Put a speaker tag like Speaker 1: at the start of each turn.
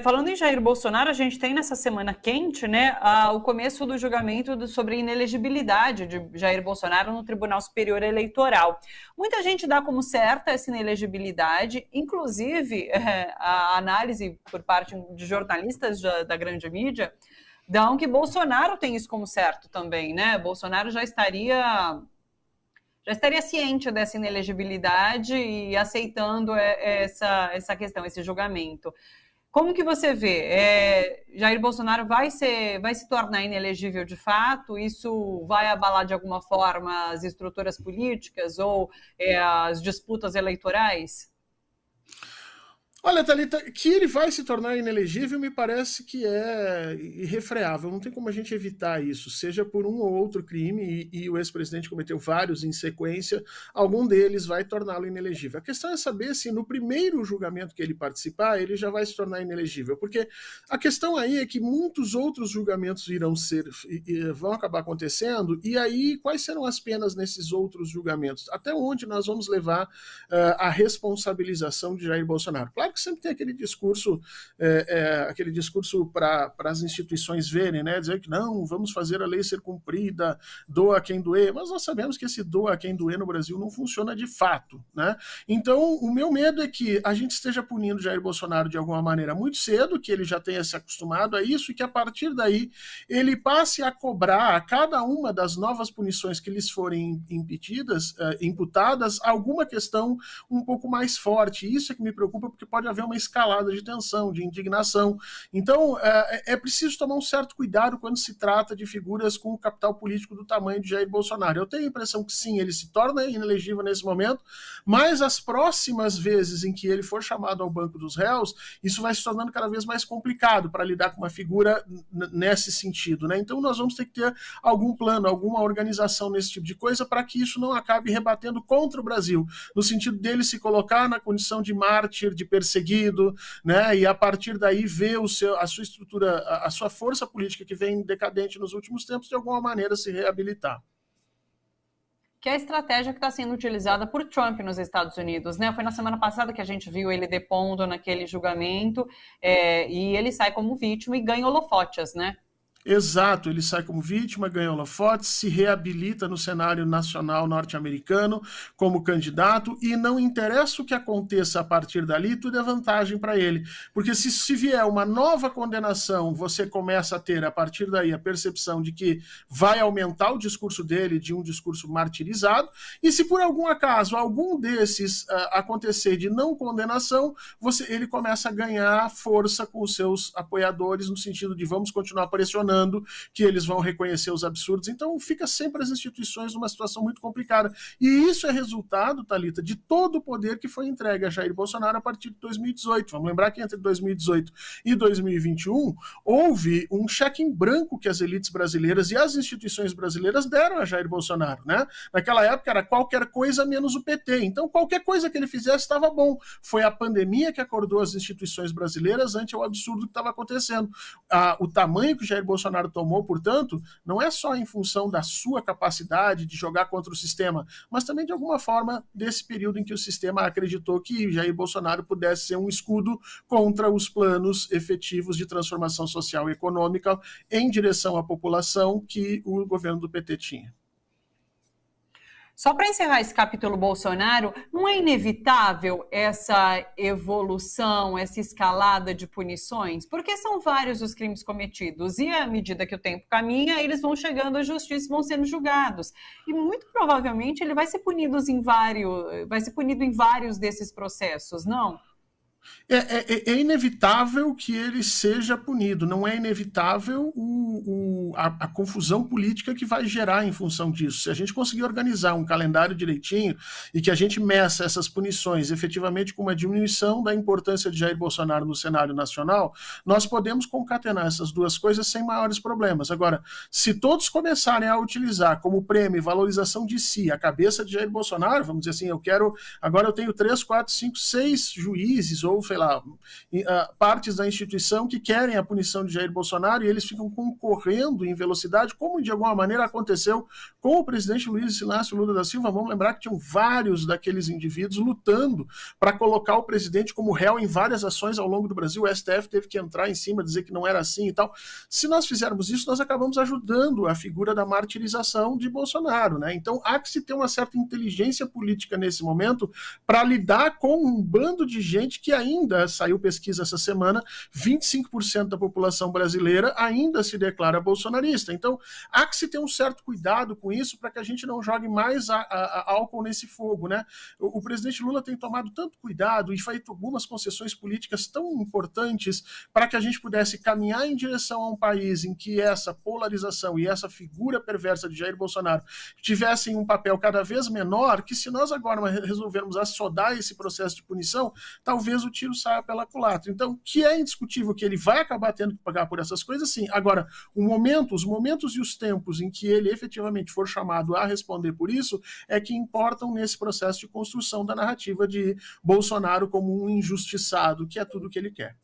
Speaker 1: falando em Jair Bolsonaro, a gente tem nessa semana quente, né, o começo do julgamento sobre a inelegibilidade de Jair Bolsonaro no Tribunal Superior Eleitoral. Muita gente dá como certa essa inelegibilidade, inclusive a análise por parte de jornalistas da grande mídia dão que Bolsonaro tem isso como certo também, né? Bolsonaro já estaria ciente dessa inelegibilidade e aceitando essa questão, esse julgamento. Como que você vê? Jair Bolsonaro vai se tornar inelegível de fato? Isso vai abalar de alguma forma as estruturas políticas ou as disputas eleitorais?
Speaker 2: Olha, Thalita, que ele vai se tornar inelegível me parece que é irrefreável. Não tem como a gente evitar isso, seja por um ou outro crime, e o ex-presidente cometeu vários em sequência, algum deles vai torná-lo inelegível. A questão é saber se no primeiro julgamento que ele participar, ele já vai se tornar inelegível, porque a questão aí é que muitos outros julgamentos vão acabar acontecendo, e aí quais serão as penas nesses outros julgamentos? Até onde nós vamos levar a responsabilização de Jair Bolsonaro? Claro que sempre tem aquele discurso para as instituições verem, né? Dizer que não, vamos fazer a lei ser cumprida, doa quem doer, mas nós sabemos que esse doa quem doer no Brasil não funciona de fato, né? Então, o meu medo é que a gente esteja punindo Jair Bolsonaro de alguma maneira muito cedo, que ele já tenha se acostumado a isso, e que a partir daí ele passe a cobrar a cada uma das novas punições que lhes forem imputadas, alguma questão um pouco mais forte. Isso é que me preocupa, porque pode haver uma escalada de tensão, de indignação. Então, é preciso tomar um certo cuidado quando se trata de figuras com o capital político do tamanho de Jair Bolsonaro. Eu tenho a impressão que sim, ele se torna inelegível nesse momento, mas as próximas vezes em que ele for chamado ao banco dos réus, isso vai se tornando cada vez mais complicado para lidar com uma figura nesse sentido, né? Então, nós vamos ter que ter algum plano, alguma organização nesse tipo de coisa para que isso não acabe rebatendo contra o Brasil, no sentido dele se colocar na condição de mártir, de perseguido, né, e a partir daí ver a sua estrutura, a sua força política que vem decadente nos últimos tempos, de alguma maneira se reabilitar.
Speaker 1: Que é a estratégia que está sendo utilizada por Trump nos Estados Unidos, né? Foi na semana passada que a gente viu ele depondo naquele julgamento, e ele sai como vítima e ganha holofotes, né?
Speaker 2: Exato, ele sai como vítima, ganha holofotes, se reabilita no cenário nacional norte-americano como candidato, e não interessa o que aconteça a partir dali, tudo é vantagem para ele. Porque se vier uma nova condenação, você começa a ter, a partir daí, a percepção de que vai aumentar o discurso dele, de um discurso martirizado, e se por algum acaso algum desses acontecer de não condenação, ele começa a ganhar força com os seus apoiadores, no sentido de vamos continuar pressionando, que eles vão reconhecer os absurdos. Então fica sempre as instituições numa situação muito complicada. E isso é resultado, Thalita, de todo o poder que foi entregue a Jair Bolsonaro a partir de 2018. Vamos lembrar que entre 2018 e 2021 houve um cheque em branco que as elites brasileiras e as instituições brasileiras deram a Jair Bolsonaro, né? Naquela época era qualquer coisa menos o PT. Então qualquer coisa que ele fizesse estava bom. Foi a pandemia que acordou as instituições brasileiras ante o absurdo que estava acontecendo. O tamanho que Jair Bolsonaro tomou, portanto, não é só em função da sua capacidade de jogar contra o sistema, mas também de alguma forma desse período em que o sistema acreditou que Jair Bolsonaro pudesse ser um escudo contra os planos efetivos de transformação social e econômica em direção à população que o governo do PT tinha.
Speaker 1: Só para encerrar esse capítulo Bolsonaro, não é inevitável essa evolução, essa escalada de punições? Porque são vários os crimes cometidos e à medida que o tempo caminha, eles vão chegando à justiça e vão sendo julgados. E muito provavelmente ele vai ser punido em vários desses processos, não?
Speaker 2: É inevitável que ele seja punido, não é inevitável a confusão política que vai gerar em função disso. Se a gente conseguir organizar um calendário direitinho e que a gente meça essas punições efetivamente com uma diminuição da importância de Jair Bolsonaro no cenário nacional, nós podemos concatenar essas duas coisas sem maiores problemas. Agora, se todos começarem a utilizar como prêmio e valorização de si a cabeça de Jair Bolsonaro, vamos dizer assim, agora eu tenho 3, 4, 5, 6 juízes ou ou, sei lá, partes da instituição que querem a punição de Jair Bolsonaro e eles ficam concorrendo em velocidade, como de alguma maneira aconteceu com o presidente Luiz Inácio Lula da Silva. Vamos lembrar que tinham vários daqueles indivíduos lutando para colocar o presidente como réu em várias ações ao longo do Brasil. O STF teve que entrar em cima, dizer que não era assim e tal. Se nós fizermos isso, nós acabamos ajudando a figura da martirização de Bolsonaro, né? Então há que se ter uma certa inteligência política nesse momento para lidar com um bando de gente que ainda, saiu pesquisa essa semana, 25% da população brasileira ainda se declara bolsonarista. Então há que se ter um certo cuidado com isso para que a gente não jogue mais álcool nesse fogo, né? O presidente Lula tem tomado tanto cuidado e feito algumas concessões políticas tão importantes para que a gente pudesse caminhar em direção a um país em que essa polarização e essa figura perversa de Jair Bolsonaro tivessem um papel cada vez menor, que se nós agora resolvermos assodar esse processo de punição, talvez o tiro saia pela culatra. Então, que é indiscutível que ele vai acabar tendo que pagar por essas coisas, sim. Agora, os momentos e os tempos em que ele efetivamente for chamado a responder por isso é que importam nesse processo de construção da narrativa de Bolsonaro como um injustiçado, que é tudo o que ele quer.